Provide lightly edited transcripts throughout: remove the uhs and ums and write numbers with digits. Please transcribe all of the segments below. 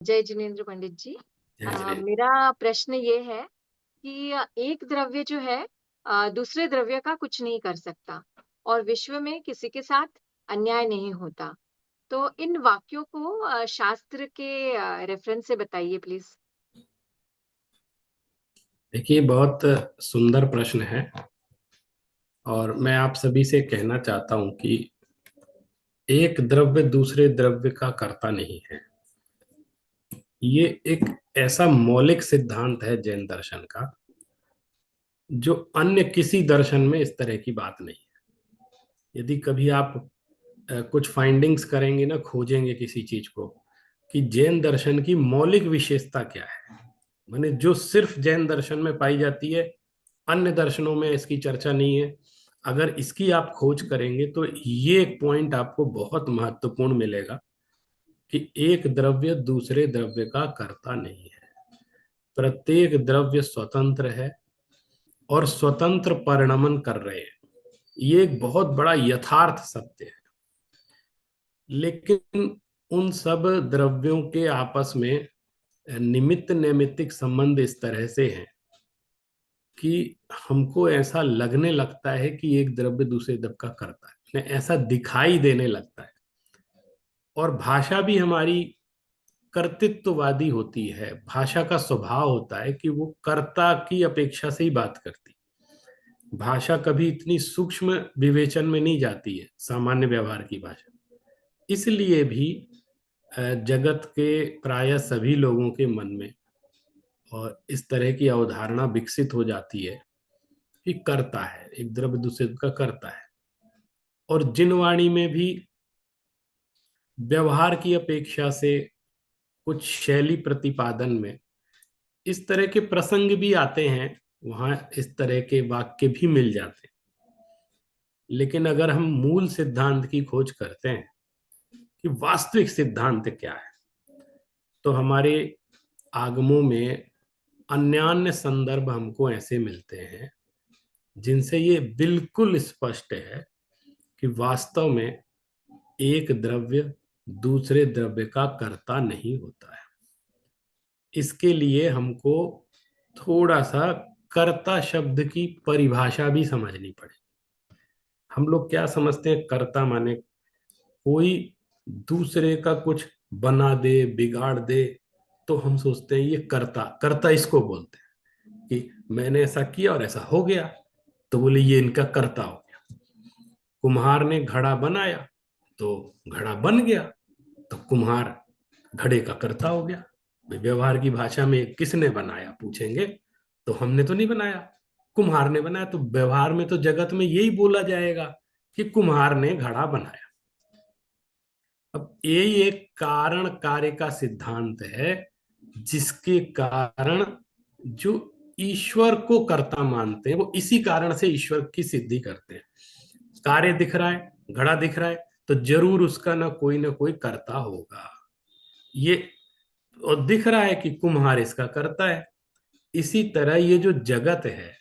जय जिनेंद्र पंडित जी। जय जिनेंद्र। मेरा प्रश्न ये है कि एक द्रव्य जो है दूसरे द्रव्य का कुछ नहीं कर सकता और विश्व में किसी के साथ अन्याय नहीं होता। तो इन वाक्यों को शास्त्र के रेफरेंस से बताइए प्लीज। देखिए, बहुत सुंदर प्रश्न है। और मैं आप सभी से कहना चाहता हूं कि एक द्रव्य दूसरे द्रव्य का कर्ता नहीं है। ये एक ऐसा मौलिक सिद्धांत है जैन दर्शन का, जो अन्य किसी दर्शन में इस तरह की बात नहीं है। यदि कभी आप कुछ फाइंडिंग्स करेंगे ना, खोजेंगे किसी चीज को कि जैन दर्शन की मौलिक विशेषता क्या है, माने जो सिर्फ जैन दर्शन में पाई जाती है, अन्य दर्शनों में इसकी चर्चा नहीं है, अगर इसकी आप खोज करेंगे तो ये एक पॉइंट आपको बहुत महत्वपूर्ण मिलेगा कि एक द्रव्य दूसरे द्रव्य का कर्ता नहीं है। प्रत्येक द्रव्य स्वतंत्र है और स्वतंत्र परिणमन कर रहे हैं। ये एक बहुत बड़ा यथार्थ सत्य है। लेकिन उन सब द्रव्यों के आपस में निमित्त नैमित्तिक संबंध इस तरह से हैं कि हमको ऐसा लगने लगता है कि एक द्रव्य दूसरे द्रव्य का करता है, ऐसा दिखाई देने लगता है। और भाषा भी हमारी कर्तृत्ववादी होती है। भाषा का स्वभाव होता है कि वो कर्ता की अपेक्षा से ही बात करती है। भाषा कभी इतनी सूक्ष्म विवेचन में नहीं जाती है, सामान्य व्यवहार की भाषा। इसलिए भी जगत के प्राय सभी लोगों के मन में और इस तरह की अवधारणा विकसित हो जाती है कि कर्ता है, एक द्रव्य दूसरे का कर्ता है। और जिन वाणी में भी व्यवहार की अपेक्षा से कुछ शैली प्रतिपादन में इस तरह के प्रसंग भी आते हैं, वहां इस तरह के वाक्य भी मिल जाते हैं। लेकिन अगर हम मूल सिद्धांत की खोज करते हैं कि वास्तविक सिद्धांत क्या है, तो हमारे आगमों में अन्यान्य संदर्भ हमको ऐसे मिलते हैं जिनसे ये बिल्कुल स्पष्ट है कि वास्तव में एक द्रव्य दूसरे द्रव्य का कर्ता नहीं होता है। इसके लिए हमको थोड़ा सा कर्ता शब्द की परिभाषा भी समझनी पड़ेगी। हम लोग क्या समझते हैं, कर्ता माने कोई दूसरे का कुछ बना दे, बिगाड़ दे, तो हम सोचते हैं ये कर्ता। कर्ता इसको बोलते हैं कि मैंने ऐसा किया और ऐसा हो गया, तो बोले ये इनका कर्ता हो गया। कुम्हार ने घड़ा बनाया तो घड़ा बन गया, तो कुम्हार घड़े का कर्ता हो गया। व्यवहार की भाषा में किसने बनाया पूछेंगे तो हमने तो नहीं बनाया, कुम्हार ने बनाया। तो व्यवहार में तो जगत में यही बोला जाएगा कि कुम्हार ने घड़ा बनाया। अब यही एक कारण कार्य का सिद्धांत है, जिसके कारण जो ईश्वर को कर्ता मानते हैं वो इसी कारण से ईश्वर की सिद्धि करते हैं। कार्य दिख रहा है, घड़ा दिख रहा है, तो जरूर उसका ना कोई कर्ता होगा। ये और दिख रहा है कि कुम्हार इसका करता है। इसी तरह ये जो जगत है,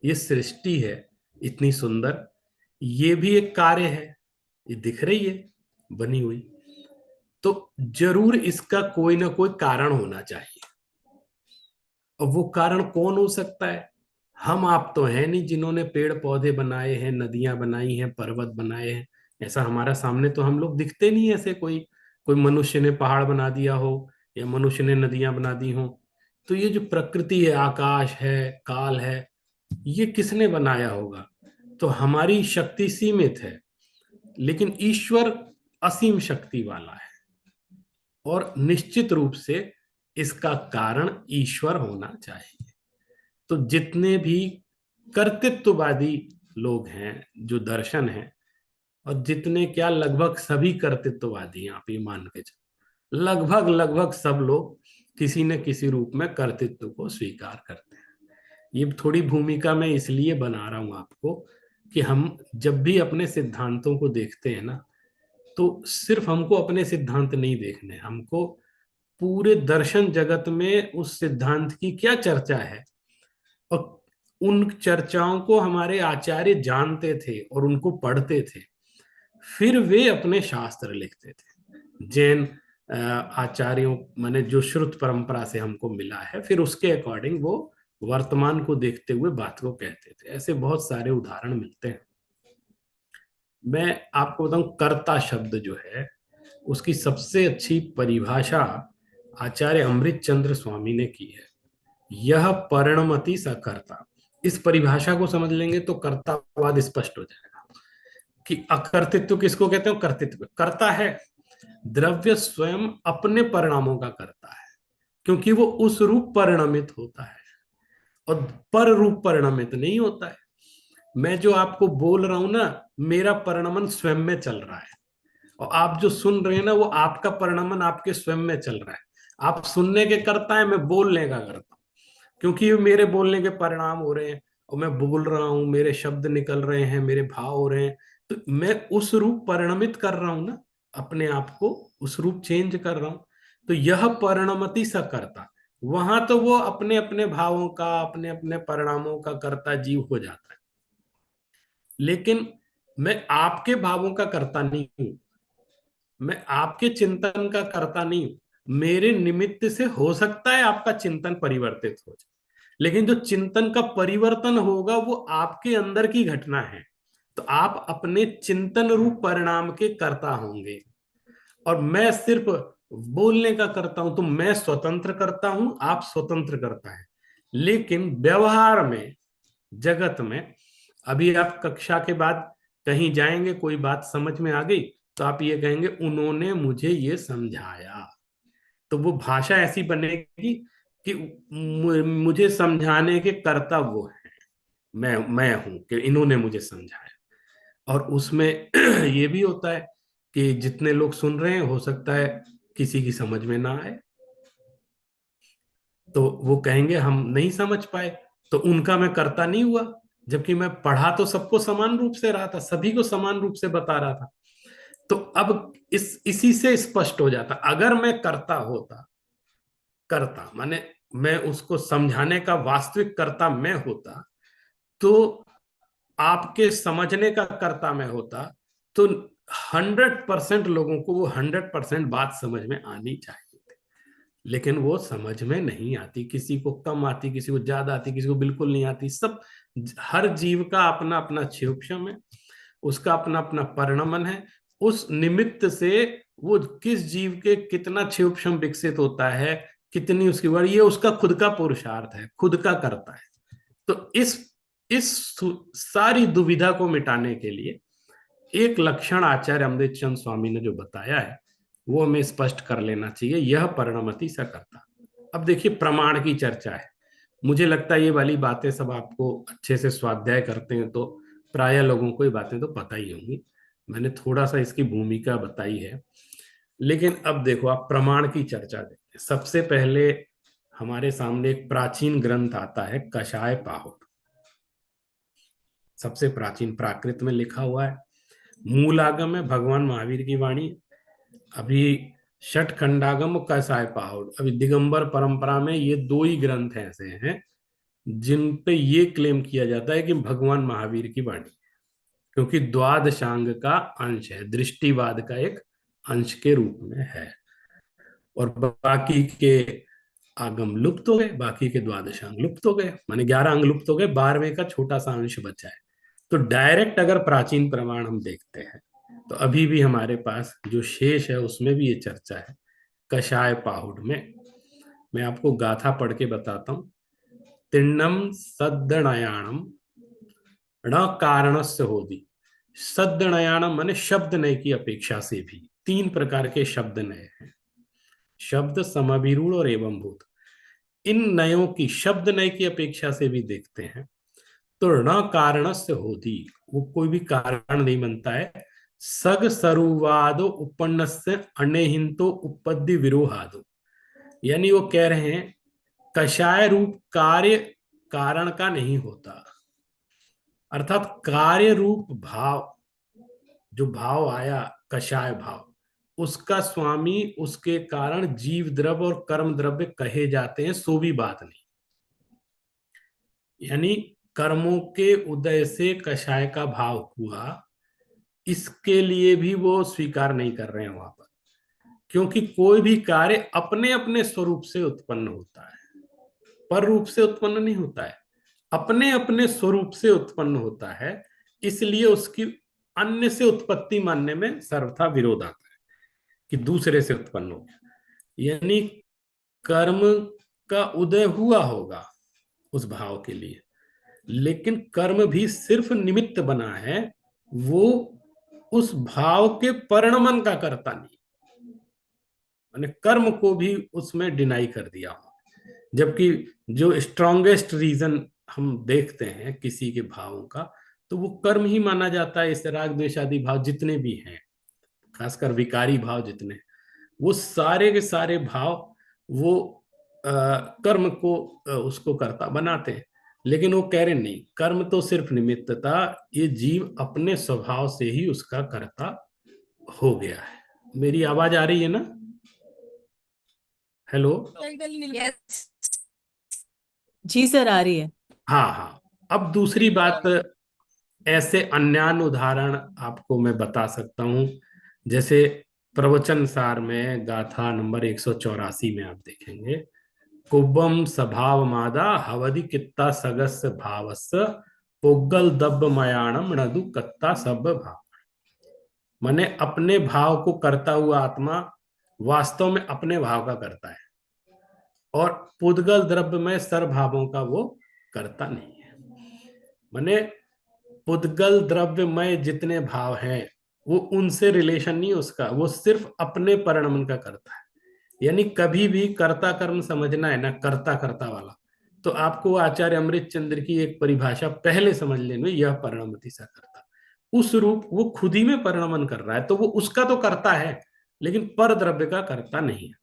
ये सृष्टि है इतनी सुंदर, ये भी एक कार्य है। ये दिख रही है बनी हुई, तो जरूर इसका कोई ना कोई कारण होना चाहिए। और वो कारण कौन हो सकता है? हम आप तो हैं नहीं जिन्होंने पेड़ पौधे बनाए हैं, नदियां बनाई हैं, पर्वत बनाए हैं। ऐसा हमारा सामने तो हम लोग दिखते नहीं है। ऐसे कोई कोई मनुष्य ने पहाड़ बना दिया हो या मनुष्य ने नदियां बना दी हो। तो ये जो प्रकृति है, आकाश है, काल है, ये किसने बनाया होगा? तो हमारी शक्ति सीमित है, लेकिन ईश्वर असीम शक्ति वाला है। और निश्चित रूप से इसका कारण ईश्वर होना चाहिए। तो जितने भी कर्तृत्ववादी लोग हैं, जो दर्शन है, और जितने क्या लगभग सभी कर्तृत्ववादी हैं, आप ये मान के चलो लगभग लगभग सब लोग किसी न किसी रूप में कर्तृत्व को स्वीकार करते हैं। ये थोड़ी भूमिका मैं इसलिए बना रहा हूं आपको कि हम जब भी अपने सिद्धांतों को देखते हैं ना, तो सिर्फ हमको अपने सिद्धांत नहीं देखने, हमको पूरे दर्शन जगत में उस सिद्धांत की क्या चर्चा है, और उन चर्चाओं को हमारे आचार्य जानते थे और उनको पढ़ते थे। फिर वे अपने शास्त्र लिखते थे। जैन आचार्यों माने जो श्रुत परंपरा से हमको मिला है, फिर उसके अकॉर्डिंग वो वर्तमान को देखते हुए बात को कहते थे। ऐसे बहुत सारे उदाहरण मिलते हैं। मैं आपको बताऊं, कर्ता शब्द जो है उसकी सबसे अच्छी परिभाषा आचार्य अमृत चंद्र स्वामी ने की है। यह परिणमति सकर्ता। इस परिभाषा को समझ लेंगे तो कर्तावाद स्पष्ट हो जाएगा कि अकर्तृत्व किसको कहते हैं। कर्तृत्व करता है, द्रव्य स्वयं अपने परिणामों का करता है, क्योंकि वो उस रूप परिणमित होता है और पर रूप परिणमित नहीं होता है। मैं जो आपको बोल रहा हूं ना, मेरा परिणमन स्वयं में चल रहा है, और आप जो सुन रहे हैं ना, वो आपका परिणमन आपके स्वयं में चल रहा है। आप सुनने के करता है, मैं बोलने का करता हूं, क्योंकि ये मेरे बोलने के परिणाम हो रहे हैं और मैं बोल रहा हूं, मेरे शब्द निकल रहे हैं, मेरे भाव हो रहे हैं, तो मैं उस रूप परिणमित कर रहा हूं ना, अपने आप को उस रूप चेंज कर रहा हूं। तो यह परिणमति सा करता, वहां तो वो अपने अपने भावों का, अपने अपने परिणामों का करता जीव हो जाता है, लेकिन मैं आपके भावों का करता नहीं हूं, मैं आपके चिंतन का करता नहीं हूं। मेरे निमित्त से हो सकता है आपका चिंतन परिवर्तित हो जाए, लेकिन जो चिंतन का परिवर्तन होगा वो आपके अंदर की घटना है। तो आप अपने चिंतन रूप परिणाम के कर्ता होंगे, और मैं सिर्फ बोलने का करता हूं। तो मैं स्वतंत्र करता हूं, आप स्वतंत्र करता है। लेकिन व्यवहार में, जगत में, अभी आप कक्षा के बाद कहीं जाएंगे, कोई बात समझ में आ गई, तो आप ये कहेंगे उन्होंने मुझे ये समझाया। तो वो भाषा ऐसी बनेगी कि मुझे समझाने के कर्ता वो है, मैं हूं कि इन्होंने मुझे समझाया। और उसमें ये भी होता है कि जितने लोग सुन रहे हैं, हो सकता है किसी की समझ में ना आए, तो वो कहेंगे हम नहीं समझ पाए, तो उनका मैं करता नहीं हुआ, जबकि मैं पढ़ा तो सबको समान रूप से रहा था, सभी को समान रूप से बता रहा था। तो अब इसी से स्पष्ट हो जाता, अगर मैं करता होता, करता माने मैं उसको समझाने का वास्तविक करता मैं होता, तो आपके समझने का कर्ता मैं होता, तो 100% लोगों को वो 100% बात समझ में आनी चाहिए थी। लेकिन वो समझ में नहीं आती, किसी को कम आती, किसी को ज्यादा आती, किसी को बिल्कुल नहीं आती। सब, हर जीव का अपना अपना क्षोभक्षम है, उसका अपना अपना परिणमन है। उस निमित्त से वो किस जीव के कितना क्षोभक्षम विकसित होता है, कितनी उसकी वर्ग, ये उसका खुद का पुरुषार्थ है, खुद का करता है। तो इस सारी दुविधा को मिटाने के लिए एक लक्षण आचार्य अमृतचंद स्वामी ने जो बताया है, वो हमें स्पष्ट कर लेना चाहिए। यह परिणमति सा करता। अब देखिए, प्रमाण की चर्चा है। मुझे लगता है ये वाली बातें सब आपको अच्छे से स्वाध्याय करते हैं तो प्राय लोगों को ये बातें तो पता ही होंगी। मैंने थोड़ा सा इसकी भूमिका बताई है, लेकिन अब देखो, आप प्रमाण की चर्चा देखते हैं। सबसे पहले हमारे सामने एक प्राचीन ग्रंथ आता है, कषाय पाहुड़। सबसे प्राचीन, प्राकृत में लिखा हुआ है, मूल आगम है भगवान महावीर की वाणी। अभी षट खंडागम और कसाय पाहुड़, अभी दिगंबर परंपरा में ये दो ही ग्रंथ ऐसे हैं जिन पे ये क्लेम किया जाता है कि भगवान महावीर की वाणी, क्योंकि द्वादशांग का अंश है, दृष्टिवाद का एक अंश के रूप में है। और बाकी के आगम लुप्त हो गए, बाकी के द्वादशांग लुप्त हो गए, माने 11 अंग लुप्त हो गए, 12वें का छोटा सा अंश बचा है। तो डायरेक्ट अगर प्राचीन प्रमाण हम देखते हैं, तो अभी भी हमारे पास जो शेष है उसमें भी ये चर्चा है। कषाय पाहुड़ में मैं आपको गाथा पढ़ के बताता हूं। तिन्नम सद्दणयाणम ण कारणस्य होदी। सद्दणयाणम माने शब्द नय की अपेक्षा से भी, तीन प्रकार के शब्द नय हैं, शब्द, समभिरूढ़ और एवं भूत। इन नयों की, शब्द नय की अपेक्षा से भी देखते हैं तो न कारण से होती, वो कोई भी कारण नहीं बनता है। सग सरुवादो उपन्न से अनेहिंतो उपद्दि विरोहादो, यानी वो कह रहे हैं कषाय रूप कार्य कारण का नहीं होता, अर्थात कार्य रूप भाव, जो भाव आया कषाय भाव, उसका स्वामी, उसके कारण जीव द्रव्य और कर्म द्रव्य कहे जाते हैं, सो भी बात नहीं। यानी कर्मों के उदय से कषाय का भाव हुआ, इसके लिए भी वो स्वीकार नहीं कर रहे हैं वहां पर, क्योंकि कोई भी कार्य अपने अपने स्वरूप से उत्पन्न होता है, पर रूप से उत्पन्न नहीं होता है, अपने अपने स्वरूप से उत्पन्न होता है। इसलिए उसकी अन्य से उत्पत्ति मानने में सर्वथा विरोध आता है कि दूसरे से उत्पन्न हो गया। यानी कर्म का उदय हुआ होगा उस भाव के लिए, लेकिन कर्म भी सिर्फ निमित्त बना है, वो उस भाव के परिणमन का करता नहीं। मैंने कर्म को भी उसमें डिनाई कर दिया हो, जबकि जो स्ट्रॉन्गेस्ट रीजन हम देखते हैं किसी के भावों का, तो वो कर्म ही माना जाता है। इस राग द्वेष आदि भाव जितने भी हैं, खासकर विकारी भाव जितने, वो सारे के सारे भाव वो कर्म को उसको कर्ता बनाते हैं। लेकिन वो कह रहे नहीं, कर्म तो सिर्फ निमित्त था, ये जीव अपने स्वभाव से ही उसका कर्ता हो गया है। मेरी आवाज आ रही है ना? हेलो? यस जी सर, आ रही है। हाँ हाँ। अब दूसरी बात, ऐसे अन्यान्य उदाहरण आपको मैं बता सकता हूं। जैसे प्रवचन सार में गाथा नंबर 184 में आप देखेंगे, कुब्बम स्वभाव मादा हवदि कित्ता सगस्य भावस्य पुग्गल दब्ब मयाणम नदु कत्ता सब भाव। माने अपने भाव को करता हुआ आत्मा वास्तव में अपने भाव का करता है, और पुद्गल द्रव्य में सर्वभावों का वो करता नहीं है। माने पुद्गल द्रव्यमय जितने भाव हैं वो उनसे रिलेशन नहीं उसका, वो सिर्फ अपने परिणमन का करता है। यानी कभी भी कर्ता कर्म समझना है ना, कर्ता कर्ता वाला, तो आपको आचार्य अमृत चंद्र की एक परिभाषा पहले समझ लेनी, यह परिणमति सा करता, उस रूप वो खुद ही में परिणमन कर रहा है, तो वो उसका तो करता है, लेकिन पर द्रव्य का करता नहीं है।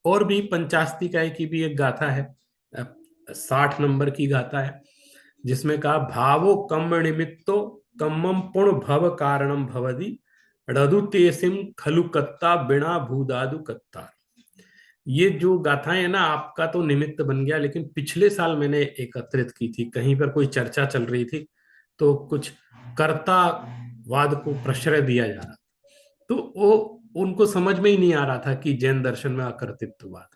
और भी पंचास्तिकाय की भी एक गाथा है, 60 नंबर की गाथा है, जिसमें कहा भावो कम निमित्तो कम्मम पुण्य भव कारणम भवदी रदु तेसिम खलु कत्ता बिना भूदादु कत्ता। ये जो गाथाएं है ना, आपका तो निमित्त बन गया, लेकिन पिछले साल मैंने एकत्रित की थी, कहीं पर कोई चर्चा चल रही थी, तो कुछ कर्तावाद को प्रश्रय दिया जा रहा, तो वो उनको समझ में ही नहीं आ रहा था कि जैन दर्शन में अकर्तृत्ववाद,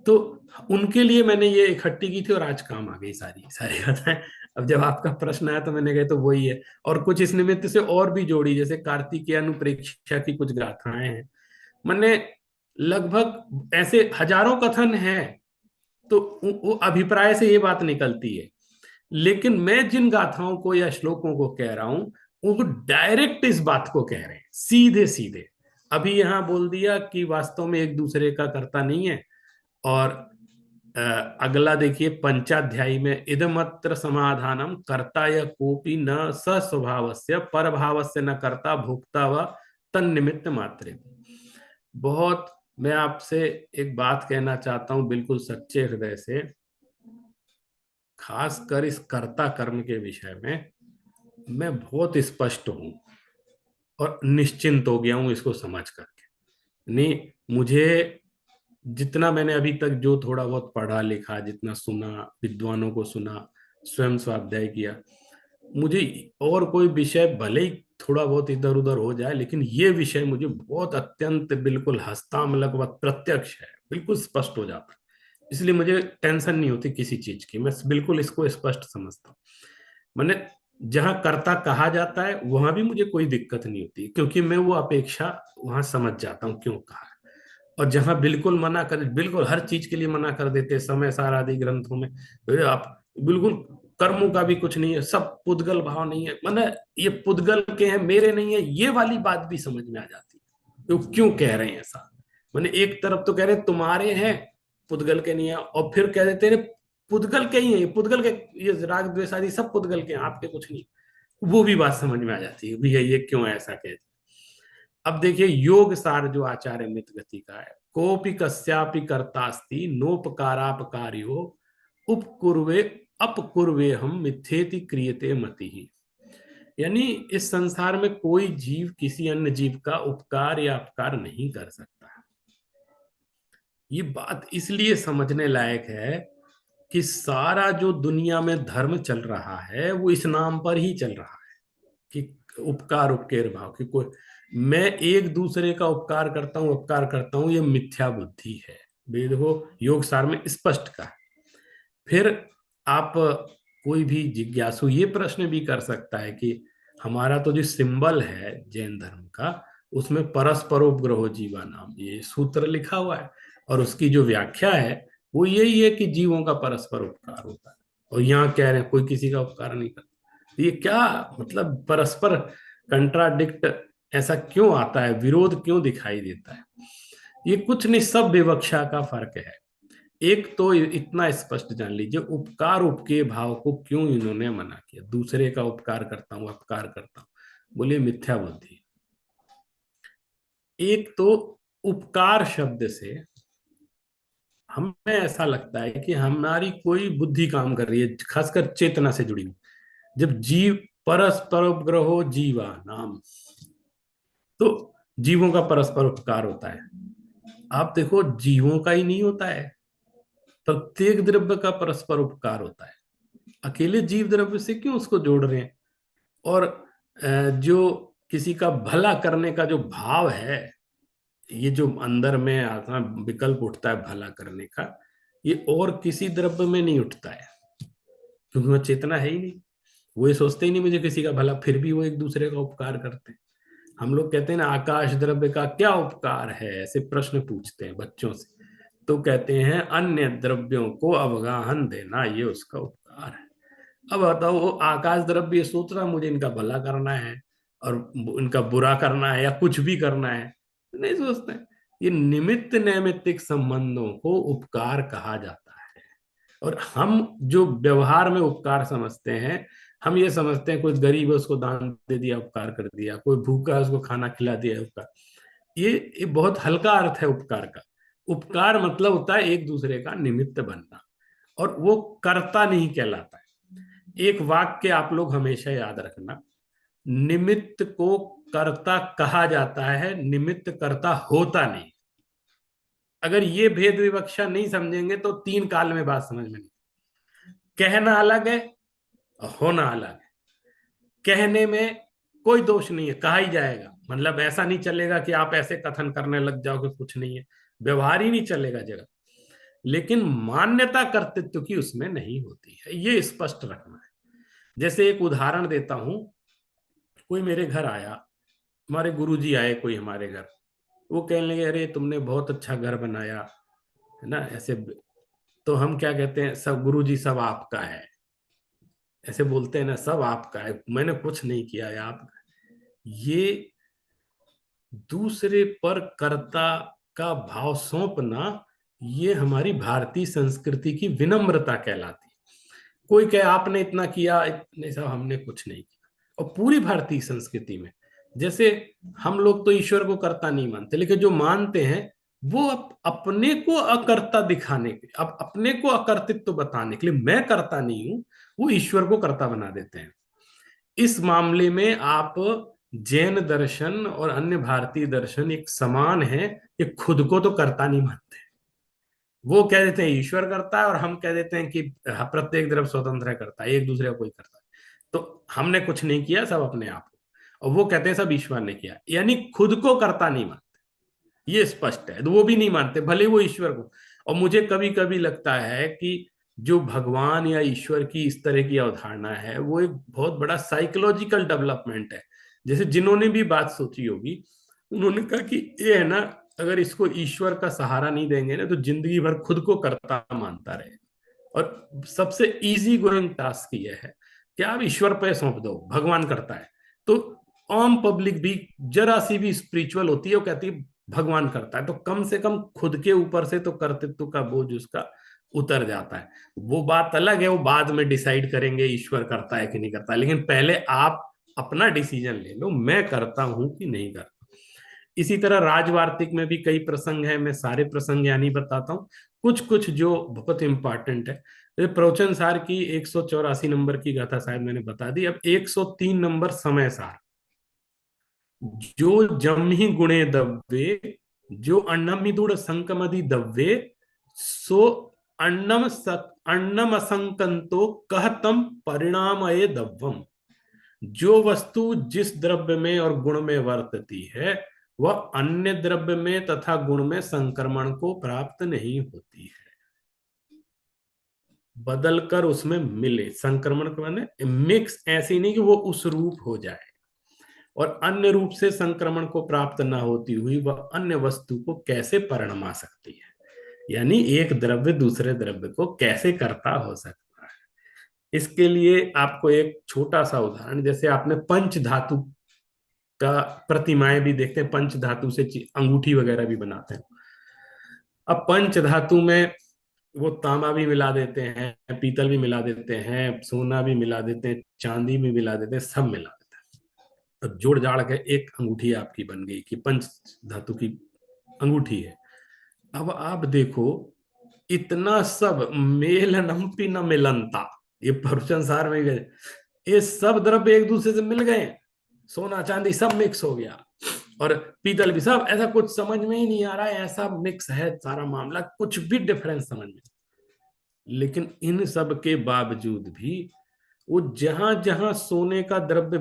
तो उनके लिए मैंने ये इकट्ठी की थी और आज काम आ गई सारी सारी गाथाएं। अब जब आपका प्रश्न आया तो मैंने कहा तो वही है, और कुछ इस निमित्त से और भी जोड़ी, जैसे कार्तिकेय अनुप्रेक्षा की कुछ गाथाएं हैं। मैंने लगभग ऐसे हजारों कथन हैं, तो वो अभिप्राय से ये बात निकलती है, लेकिन मैं जिन गाथाओं को या श्लोकों को कह रहा हूं वो डायरेक्ट इस बात को कह रहे हैं, सीधे सीधे। अभी यहां बोल दिया कि वास्तव में एक दूसरे का करता नहीं है, और अगला देखिए पंचाध्यायी में इदमत्र समाधानम कर्ता या कोपी न स स्वभावस्य पर भावस्य न कर्ता भोक्ता व तन निमित्त मात्र। बहुत मैं आपसे एक बात कहना चाहता हूं बिल्कुल सच्चे हृदय से, खासकर इस कर्ता कर्म के विषय में मैं बहुत स्पष्ट हूं और निश्चिंत हो गया हूं इसको समझ करके। नहीं, मुझे जितना मैंने अभी तक जो थोड़ा बहुत पढ़ा लिखा, जितना सुना, विद्वानों को सुना, स्वयं स्वाध्याय किया, मुझे और कोई विषय भले ही थोड़ा बहुत इधर उधर हो जाए, लेकिन ये विषय मुझे बहुत अत्यंत बिल्कुल हस्तामलक व प्रत्यक्ष है, बिल्कुल स्पष्ट हो जाता है। इसलिए मुझे टेंशन नहीं होती किसी चीज की, मैं बिल्कुल इसको स्पष्ट समझता हूँ। मैंने जहां कर्ता कहा जाता है वहां भी मुझे कोई दिक्कत नहीं होती, क्योंकि मैं वो अपेक्षा वहां समझ जाता हूँ क्यों कहा है। और जहां बिल्कुल मना कर, बिल्कुल हर चीज के लिए मना कर देते समय सार आदि ग्रंथों में, तो आप बिल्कुल कर्मों का भी कुछ नहीं है, सब पुद्गल भाव नहीं है, मतलब ये पुद्गल के हैं मेरे नहीं है, ये वाली बात भी समझ में आ जाती है तो क्यों कह रहे हैं ऐसा। मैंने एक तरफ तो कह रहे हैं तुम्हारे हैं, पुद्गल के नहीं है, और फिर कह देते हैं पुद्गल के ही है, पुद्गल के, ये राग द्वेष आदि सब पुद्गल के हैं, आपके कुछ नहीं। वो भी बात समझ में आ जाती है भैया ये क्यों ऐसा कहते। अब देखिए योग सार जो आचार्य मित गति का है, कोपि कस्यापि कर्तास्ति नोपकारापकार्यो उपकुर्वे अपकुर्वे हम मिथ्येति क्रियते मति ही। यानी इस संसार में कोई जीव किसी अन्य जीव का उपकार या अपकार नहीं कर सकता। ये बात इसलिए समझने लायक है कि सारा जो दुनिया में धर्म चल रहा है वो इस नाम पर ही चल रहा है कि उपकार उपकेर भाव की कोई, मैं एक दूसरे का उपकार करता हूं, ये मिथ्या बुद्धि है। देखो योग सार में स्पष्ट कहा। फिर आप कोई भी जिज्ञासु ये प्रश्न भी कर सकता है कि हमारा तो जो सिंबल है जैन धर्म का, उसमें परस्परोपग्रहो जीवा नाम ये सूत्र लिखा हुआ है, और उसकी जो व्याख्या है वो यही है कि जीवों का परस्पर उपकार होता है। और यहाँ कह रहे हैं कोई किसी का उपकार नहीं करता। ये क्या मतलब परस्पर कंट्राडिक्ट ऐसा क्यों आता है, विरोध क्यों दिखाई देता है? ये कुछ नहीं, सब विवक्षा का फर्क है। एक तो इतना स्पष्ट जान लीजिए, उपकार उपके भाव को क्यों इन्होंने मना किया। दूसरे का उपकार करता हूं, अपकार करता हूं, बोले मिथ्या बुद्धि। एक तो उपकार शब्द से हमें ऐसा लगता है कि हमारी कोई बुद्धि काम कर रही है, खासकर चेतना से जुड़ी हुई। जब जीव परस्पर उपग्रहो जीवा नाम, तो जीवों का परस्पर उपकार होता है। आप देखो जीवों का ही नहीं होता है, प्रत्येक द्रव्य का परस्पर उपकार होता है। अकेले जीव द्रव्य से क्यों उसको जोड़ रहे हैं? और जो किसी का भला करने का जो भाव है, ये जो अंदर में आता विकल्प उठता है भला करने का, ये और किसी द्रव्य में नहीं उठता है, क्योंकि वो चेतना है ही नहीं। वो ये सोचते ही नहीं मुझे किसी का भला, फिर भी वो एक दूसरे का उपकार करते हैं। हम लोग कहते हैं ना आकाश द्रव्य का क्या उपकार है, ऐसे प्रश्न पूछते हैं बच्चों से, तो कहते हैं अन्य द्रव्यों को अवगाहन देना, ये उसका उपकार है। अब बताओ वो आकाश द्रव्य ये सोच रहा मुझे इनका भला करना है और इनका बुरा करना है या कुछ भी करना है, नहीं सोचते। ये निमित्त नैमित्तिक संबंधों को उपकार कहा जाता है। और हम जो व्यवहार में उपकार समझते हैं, हम ये समझते हैं कोई गरीब है उसको दान दे दिया उपकार कर दिया, कोई भूखा है उसको खाना खिला दिया उपकार। ये बहुत हल्का अर्थ है उपकार का। उपकार मतलब होता है एक दूसरे का निमित्त बनना, और वो कर्ता नहीं कहलाता है। एक वाक्य आप लोग हमेशा याद रखना, निमित्त को कर्ता कहा जाता है, निमित्त कर्ता होता नहीं। अगर ये भेद विवक्षा नहीं समझेंगे तो तीन काल में बात समझ में नहीं। कहना अलग है और होना अलग है। कहने में कोई दोष नहीं है, कहा ही जाएगा, मतलब ऐसा नहीं चलेगा कि आप ऐसे कथन करने लग जाओ कि कुछ नहीं है, व्यवहार ही नहीं चलेगा जगत। लेकिन मान्यता कर्तृत्व की उसमें नहीं होती है, ये स्पष्ट रखना है। जैसे एक उदाहरण देता हूं, कोई मेरे घर आया, हमारे गुरुजी आए कोई हमारे घर, वो कहने लगे अरे तुमने बहुत अच्छा घर बनाया है ना, ऐसे। तो हम क्या कहते हैं, सब गुरुजी सब आपका है, ऐसे बोलते हैं ना, सब आपका है, मैंने कुछ नहीं किया है आपका। ये दूसरे पर कर्ता का भाव सौंपना, ये हमारी भारतीय संस्कृति की विनम्रता कहलाती है। कोई कहे आपने इतना किया, नहीं साहब हमने कुछ नहीं किया। और पूरी भारतीय संस्कृति में जैसे हम लोग तो ईश्वर को कर्ता नहीं मानते, लेकिन जो मानते हैं वो अपने को अकर्ता दिखाने के, अब अपने को अकर्तृत्व बताने के लिए, मैं कर्ता नहीं हूं, वो ईश्वर को कर्ता बना देते हैं। इस मामले में आप जैन दर्शन और अन्य भारतीय दर्शन एक समान है, ये खुद को तो कर्ता नहीं मानते। वो कह देते हैं ईश्वर करता है और हम कह देते हैं कि प्रत्येक द्रव्य स्वतंत्र है, करता है, एक दूसरे का कोई करता है। तो हमने कुछ नहीं किया, सब अपने आप को, और वो कहते हैं सब ईश्वर ने किया, यानी खुद को कर्ता नहीं मानते। ये स्पष्ट है, तो वो भी नहीं मानते भले वो ईश्वर को। और मुझे कभी कभी लगता है कि जो भगवान या ईश्वर की इस तरह की अवधारणा है, वो एक बहुत बड़ा साइकोलॉजिकल डेवलपमेंट है। जैसे जिन्होंने भी बात सोची होगी, उन्होंने कहा कि ये है ना, अगर इसको ईश्वर का सहारा नहीं देंगे ना, तो जिंदगी भर खुद को कर्ता मानता रहे। और सबसे इजी गोइंग टास्क ये है कि आप ईश्वर पे सौंप दो, भगवान करता है। तो आम पब्लिक भी जरा सी भी स्पिरिचुअल होती है, वो कहती है भगवान करता है, तो कम से कम खुद के ऊपर से तो कर्तृत्व का बोझ उसका उतर जाता है। वो बात अलग है, वो बाद में डिसाइड करेंगे ईश्वर करता है कि नहीं करता, लेकिन पहले आप अपना डिसीजन ले लो, मैं करता हूं कि नहीं करता। इसी तरह राजवार्तिक में भी कई प्रसंग हैं, मैं सारे प्रसंग यानी बताता हूँ, कुछ कुछ जो बहुत इंपॉर्टेंट है। प्रवचन सार की 184 नंबर की गाथा शायद मैंने बता दी। अब 103 नंबर समय सार, जो जम ही गुणे दव्वे, जो अन्नम ही दूढ़ संकमदि दव्वे, सो अन्नम असंकंतो कहतम परिणामये दव्वम। जो वस्तु जिस द्रव्य में और गुण में वर्तती है वह अन्य द्रव्य में तथा गुण में संक्रमण को प्राप्त नहीं होती है। बदल कर उसमें मिले, संक्रमण के माने मिक्स, ऐसी नहीं कि वो उस रूप हो जाए, और अन्य रूप से संक्रमण को प्राप्त ना होती हुई वह अन्य वस्तु को कैसे परिणमा सकती है, यानी एक द्रव्य दूसरे द्रव्य को कैसे करता हो सकता है। इसके लिए आपको एक छोटा सा उदाहरण, जैसे आपने पंच धातु का प्रतिमाएं भी देखते हैं, पंच धातु से अंगूठी वगैरह भी बनाते हैं। अब पंच धातु में वो तांबा भी मिला देते हैं, पीतल भी मिला देते हैं, सोना भी मिला देते हैं, चांदी भी मिला देते हैं, सब मिला देते हैं। तो जोड़ जाड़ के एक अंगूठी आपकी बन गई कि पंच धातु की अंगूठी है। अब आप देखो, इतना सब मेलनम्पि न मिलनता, ये प्रवचन सार में गए, ये सब द्रव्य एक दूसरे से मिल गए, सोना चांदी सब मिक्स हो गया, और पीतल भी सब, ऐसा कुछ समझ में ही नहीं आ रहा है, ऐसा मिक्स है सारा मामला, कुछ भी डिफरेंस समझ में। लेकिन इन सब के बावजूद भी वो जहां जहां सोने का द्रव्य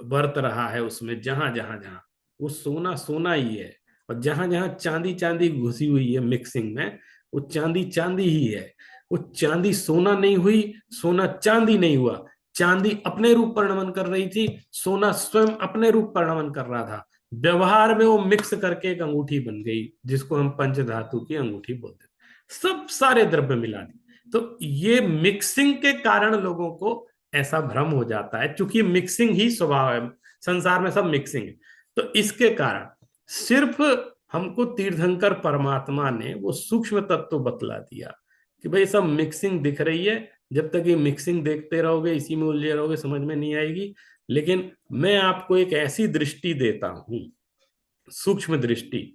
बरत रहा है, उसमें जहां जहां जहां वो सोना सोना ही है, और जहां जहां चांदी चांदी घुसी हुई है मिक्सिंग में, वो चांदी चांदी ही है। वो चांदी सोना नहीं हुई, सोना चांदी नहीं हुआ, चांदी अपने रूप परिणमन कर रही थी, सोना स्वयं अपने रूप परिणमन कर रहा था। व्यवहार में वो मिक्स करके एक अंगूठी बन गई, जिसको हम पंचधातु की अंगूठी बोलते हैं। सब सारे द्रव्य मिला दी। तो ये मिक्सिंग के कारण लोगों को ऐसा भ्रम हो जाता है, क्योंकि मिक्सिंग ही स्वभाव है, संसार में सब मिक्सिंग है। तो इसके कारण सिर्फ हमको तीर्थंकर परमात्मा ने वो सूक्ष्म तत्व बतला दिया कि भाई सब मिक्सिंग दिख रही है, जब तक ये मिक्सिंग देखते रहोगे, इसी में उलझे रहोगे, समझ में नहीं आएगी। लेकिन मैं आपको एक ऐसी दृष्टि देता हूं, सूक्ष्म दृष्टि,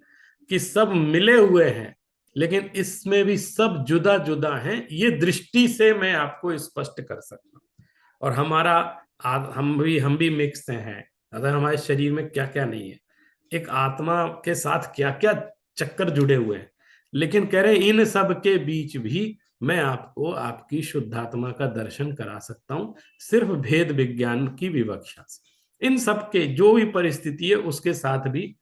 कि सब मिले हुए हैं लेकिन इसमें भी सब जुदा जुदा हैं, ये दृष्टि से मैं आपको स्पष्ट कर सकता हूं। और हमारा हम भी मिक्स हैं, अगर हमारे शरीर में क्या क्या नहीं है, एक आत्मा के साथ क्या क्या चक्कर जुड़े हुए हैं, लेकिन कह रहे इन सब के बीच भी मैं आपको आपकी शुद्धात्मा का दर्शन करा सकता हूं, सिर्फ भेद विज्ञान की विवक्षा से। इन सब के जो भी परिस्थिति है उसके साथ भी,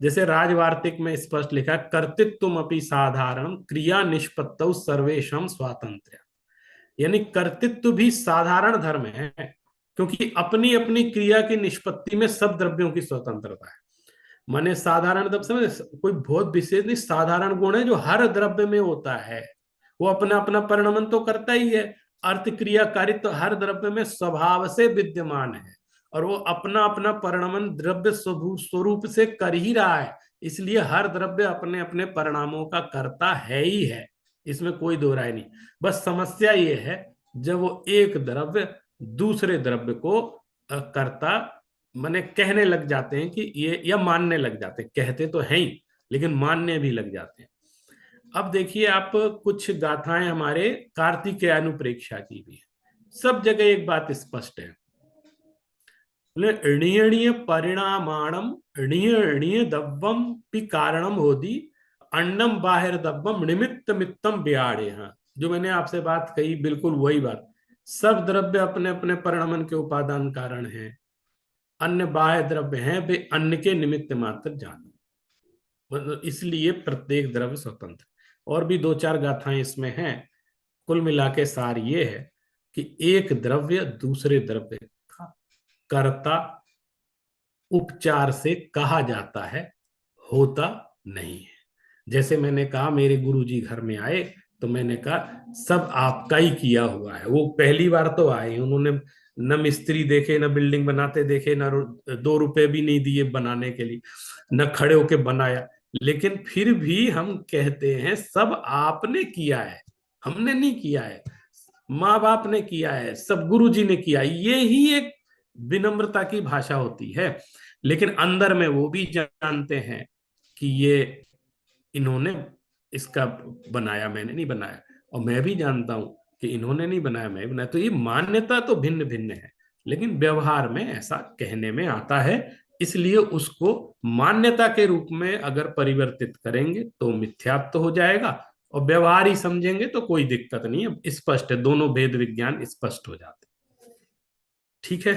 जैसे राजवार्तिक में स्पष्ट लिखा, कर्तृत्व अपि साधारण क्रिया निष्पत्तौ सर्वेशम स्वातंत्र्य, यानी कर्तृत्व भी साधारण धर्म है, क्योंकि अपनी अपनी क्रिया की निष्पत्ति में सब द्रव्यों की स्वतंत्रता है। माने साधारण द्रव्य समझ, कोई बहुत विशेष नहीं, साधारण गुण है जो हर द्रव्य में होता है, वो अपना अपना परिणमन तो करता ही है, अर्थ क्रियाकारित्व तो हर द्रव्य में स्वभाव से विद्यमान है, और वो अपना अपना परिणमन द्रव्य स्वरूप से कर ही रहा है, इसलिए हर द्रव्य अपने अपने परिणामों का करता है ही है, इसमें कोई दो राय नहीं। बस समस्या ये है जब वो एक द्रव्य दूसरे द्रव्य को करता, माने कहने लग जाते हैं कि ये, या मानने लग जाते हैं, कहते तो हैं ही लेकिन मानने भी लग जाते हैं। अब देखिए आप, कुछ गाथाएं हमारे कार्तिकेयानुप्रेक्षा की भी है, सब जगह एक बात स्पष्ट है, ऋणीय परिणामाणम ऋणीय दव्वम भी कारणम होदी, अन्नम बाहिर दव्वम निमित्त मित्तम ब्याड़े। हाँ, जो मैंने आपसे बात कही बिल्कुल वही बात, सब द्रव्य अपने अपने परिणमन के उपादान कारण हैं, अन्य बाह्य द्रव्य हैं वे अन्य के निमित्त मात्र जानो, मतलब इसलिए प्रत्येक द्रव्य स्वतंत्र। और भी दो चार गाथाएं इसमें हैं, कुल मिला के सार ये है कि एक द्रव्य दूसरे द्रव्य का कर्ता उपचार से कहा जाता है, होता नहीं है। जैसे मैंने कहा, मेरे गुरुजी घर में आए तो मैंने कहा सब आपका ही किया हुआ है। वो पहली बार तो आए, उन्होंने न मिस्त्री देखे, न बिल्डिंग बनाते देखे, न 2 रुपए भी नहीं दिए बनाने के लिए, न खड़े होके बनाया, लेकिन फिर भी हम कहते हैं सब आपने किया है, हमने नहीं किया है, माँ बाप ने किया है, सब गुरुजी ने किया। ये ही एक विनम्रता की भाषा होती है। लेकिन अंदर में वो भी जानते हैं कि ये इन्होंने इसका बनाया, मैंने नहीं बनाया, और मैं भी जानता हूं कि इन्होंने नहीं बनाया, मैं बनाया। तो ये मान्यता तो भिन्न भिन्न है, लेकिन व्यवहार में ऐसा कहने में आता है, इसलिए उसको मान्यता के रूप में अगर परिवर्तित करेंगे तो मिथ्यात्व हो जाएगा, और व्यवहार ही समझेंगे तो कोई दिक्कत नहीं है, स्पष्ट है, दोनों भेद विज्ञान स्पष्ट हो जाते। ठीक है।